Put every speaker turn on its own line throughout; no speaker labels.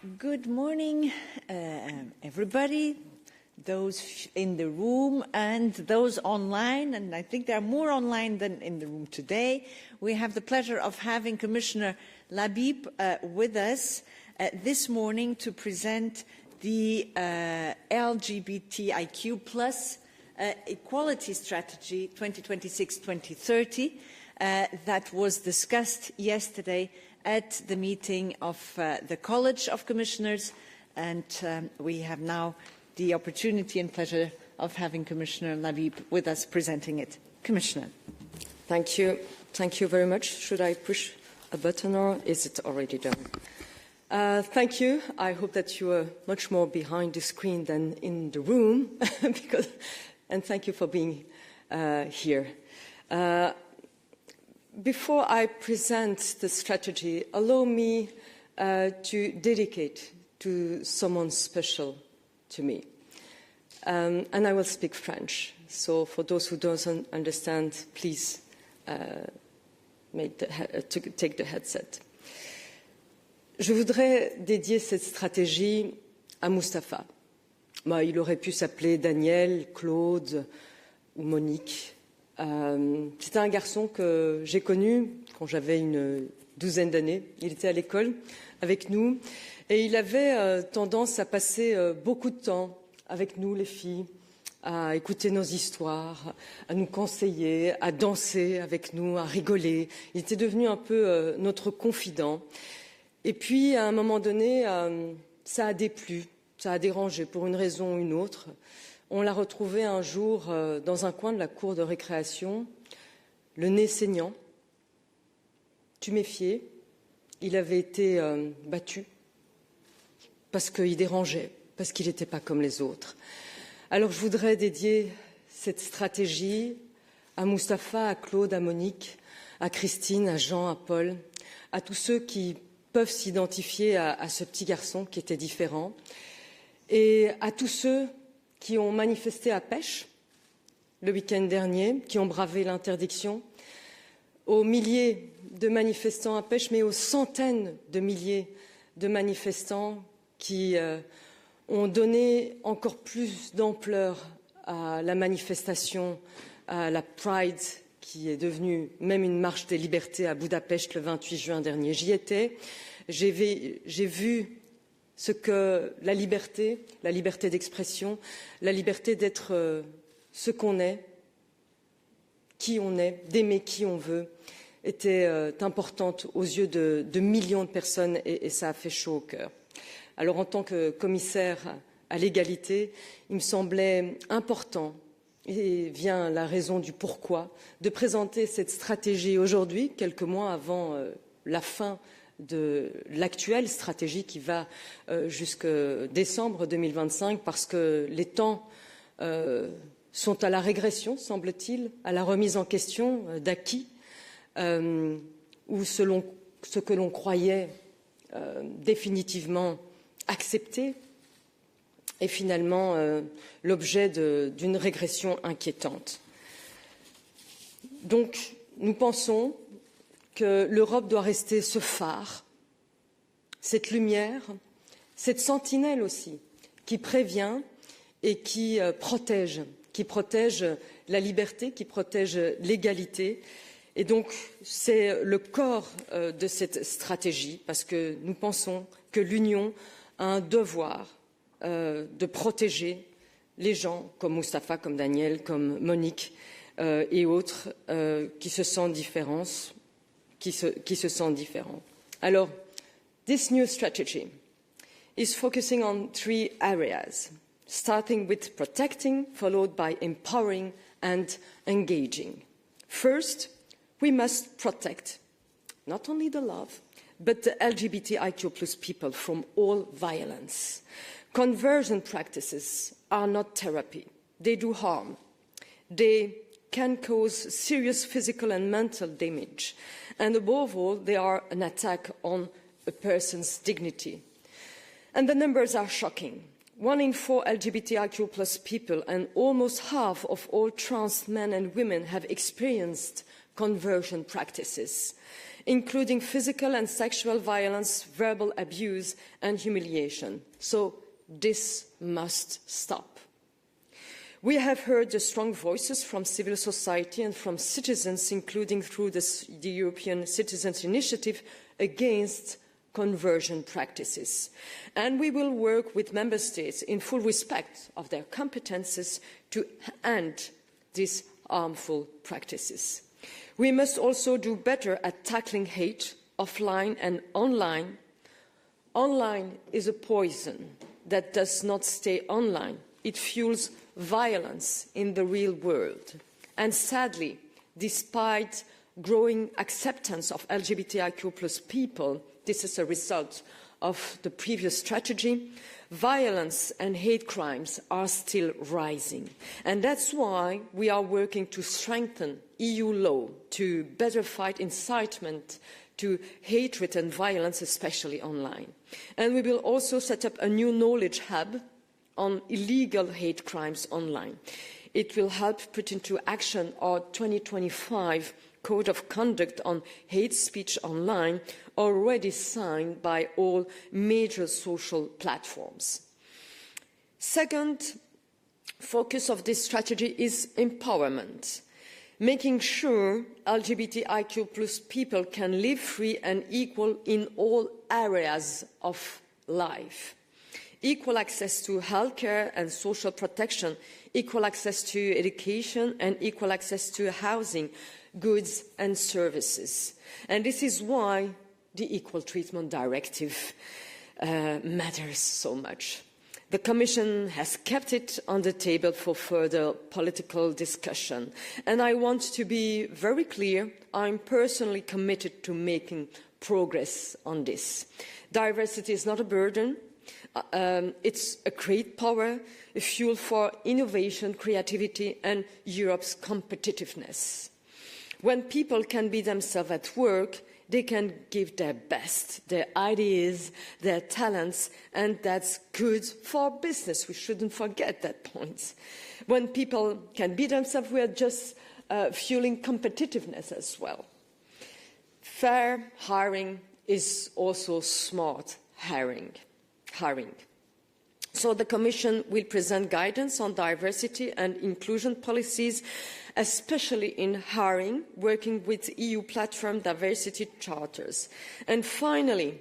Good morning, everybody, those in the room and those online, and I think there are more online than in the room today. We have the pleasure of having Commissioner Lahbib with us this morning to present the LGBTIQ plus Equality Strategy 2026-2030 that was discussed yesterday at the meeting of the College of Commissioners, and we have now the opportunity and pleasure of having Commissioner Lahbib with us presenting it. Commissioner.
Thank you. Thank you very much. Should I push a button or is it already done? Thank you. I hope that you are much more behind the screen than in the room, and thank you for being here. Before I present the strategy, allow me to dedicate to someone special to me. And I will speak French. So for those who don't understand, please take the headset. Je voudrais dédier cette stratégie à Mustapha. Il aurait pu s'appeler Daniel, Claude ou Monique. C'était un garçon que j'ai connu quand j'avais une douzaine d'années. Il était à l'école avec nous et il avait tendance à passer beaucoup de temps avec nous, les filles, à écouter nos histoires, à nous conseiller, à danser avec nous, à rigoler. Il était devenu un peu notre confident. Et puis, à un moment donné, ça a déplu, ça a dérangé pour une raison ou une autre. On l'a retrouvé un jour dans un coin de la cour de récréation, le nez saignant, tuméfié. Il avait été battu parce qu'il dérangeait, parce qu'il n'était pas comme les autres. Alors je voudrais dédier cette stratégie à Mustapha, à Claude, à Monique, à Christine, à Jean, à Paul, à tous ceux qui peuvent s'identifier à ce petit garçon qui était différent, et à tous ceux qui ont manifesté à Pêche le week-end dernier, qui ont bravé l'interdiction, aux milliers de manifestants à Pêche, mais aux centaines de milliers de manifestants qui ont donné encore plus d'ampleur à la manifestation, à la Pride, qui est devenue même une marche des libertés à Budapest le 28 juin dernier. J'y étais, j'ai vu ce que la liberté d'expression, la liberté d'être ce qu'on est, qui on est, d'aimer qui on veut, était importante aux yeux de millions de personnes et ça a fait chaud au cœur. Alors en tant que commissaire à l'égalité, il me semblait important, et vient la raison du pourquoi, de présenter cette stratégie aujourd'hui, quelques mois avant la fin de l'actuelle stratégie qui va jusqu'en décembre 2025, parce que les temps sont à la régression, semble-t-il, à la remise en question d'acquis, ou selon ce que l'on croyait définitivement accepté, est finalement l'objet d'une régression inquiétante. Donc, nous pensons que l'Europe doit rester ce phare, cette lumière, cette sentinelle aussi, qui prévient et qui protège la liberté, qui protège l'égalité. Et donc, c'est le corps de cette stratégie, parce que nous pensons que l'Union a un devoir de protéger les gens comme Mustapha, comme Daniel, comme Monique et autres qui se sentent différents. Alors, this new strategy is focusing on 3 areas, starting with protecting, followed by empowering and engaging. First, we must protect not only the love, but the LGBTIQ plus people from all violence. Conversion practices are not therapy. They do harm. They can cause serious physical and mental damage. And above all, they are an attack on a person's dignity. And the numbers are shocking. 1 in 4 LGBTIQ plus people and almost half of all trans men and women have experienced conversion practices. including physical and sexual violence, verbal abuse and humiliation. So this must stop. We have heard the strong voices from civil society and from citizens, including through the European Citizens' Initiative against conversion practices. And we will work with Member States in full respect of their competences to end these harmful practices. We must also do better at tackling hate, offline and online. Online is a poison that does not stay online. It fuels violence in the real world. And sadly, despite growing acceptance of LGBTIQ+ people, this is a result of the previous strategy, violence and hate crimes are still rising. And that's why we are working to strengthen EU law to better fight incitement to hatred and violence, especially online. And we will also set up a new knowledge hub on illegal hate crimes online. It will help put into action our 2025 Code of Conduct on Hate Speech Online, already signed by all major social platforms. Second focus of this strategy is empowerment, making sure LGBTIQ+ people can live free and equal in all areas of life. Equal access to healthcare and social protection, equal access to education and equal access to housing, goods and services. And this is why the Equal Treatment Directive matters so much. The Commission has kept it on the table for further political discussion. And I want to be very clear, I'm personally committed to making progress on this. Diversity is not a burden. It's a great power, a fuel for innovation, creativity and Europe's competitiveness. When people can be themselves at work, they can give their best, their ideas, their talents, and that's good for business. We shouldn't forget that point. When people can be themselves, we are just fueling competitiveness as well. Fair hiring is also smart hiring. So the Commission will present guidance on diversity and inclusion policies, especially in hiring, working with EU platform diversity charters. And finally,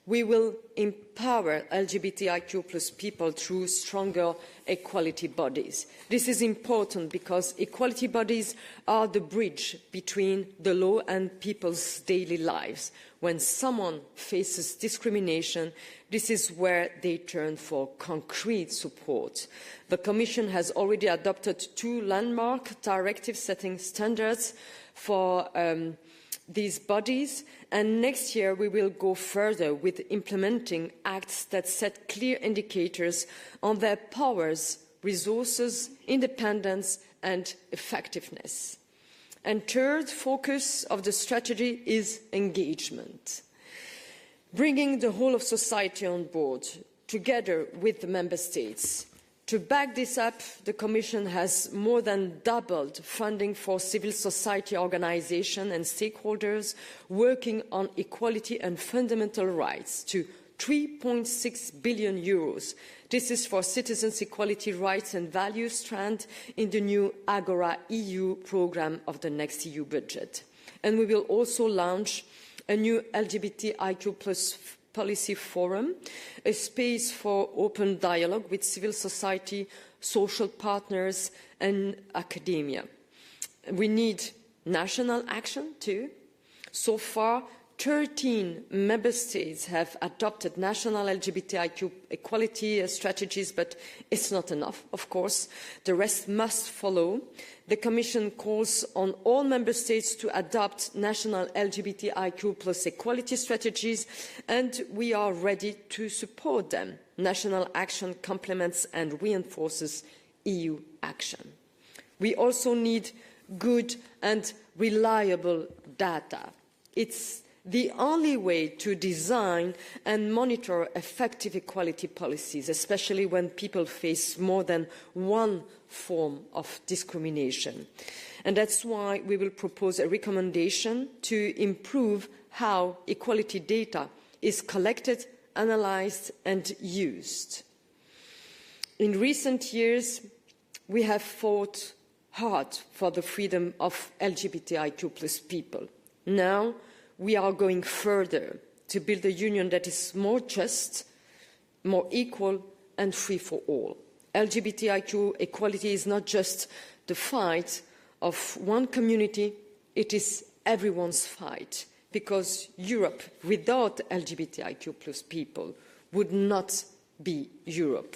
we will empower LGBTIQ+ people through stronger equality bodies. This is important because equality bodies are the bridge between the law and people's daily lives. When someone faces discrimination, this is where they turn for concrete support. The Commission has already adopted 2 landmark directives setting standards for these bodies, and next year we will go further with implementing acts that set clear indicators on their powers, resources, independence and effectiveness. And third focus of the strategy is engagement. Bringing the whole of society on board, together with the Member States. To back this up, the Commission has more than doubled funding for civil society organisations and stakeholders working on equality and fundamental rights to €3.6 billion. This is for citizens' equality, rights and values strand in the new Agora EU programme of the next EU budget. And we will also launch a new LGBTIQ+ policy forum, a space for open dialogue with civil society, social partners and academia. We need national action too. So far, 13 member states have adopted national LGBTIQ equality strategies, but it's not enough, of course. The rest must follow. The Commission calls on all member states to adopt national LGBTIQ+ equality strategies, and we are ready to support them. National action complements and reinforces EU action. We also need good and reliable data. It's the only way to design and monitor effective equality policies, especially when people face more than one form of discrimination. And that's why we will propose a recommendation to improve how equality data is collected, analysed and used. In recent years, we have fought hard for the freedom of LGBTIQ+ people. Now we are going further to build a union that is more just, more equal and free for all. LGBTIQ equality is not just the fight of one community, it is everyone's fight, because Europe without LGBTIQ+ people would not be Europe.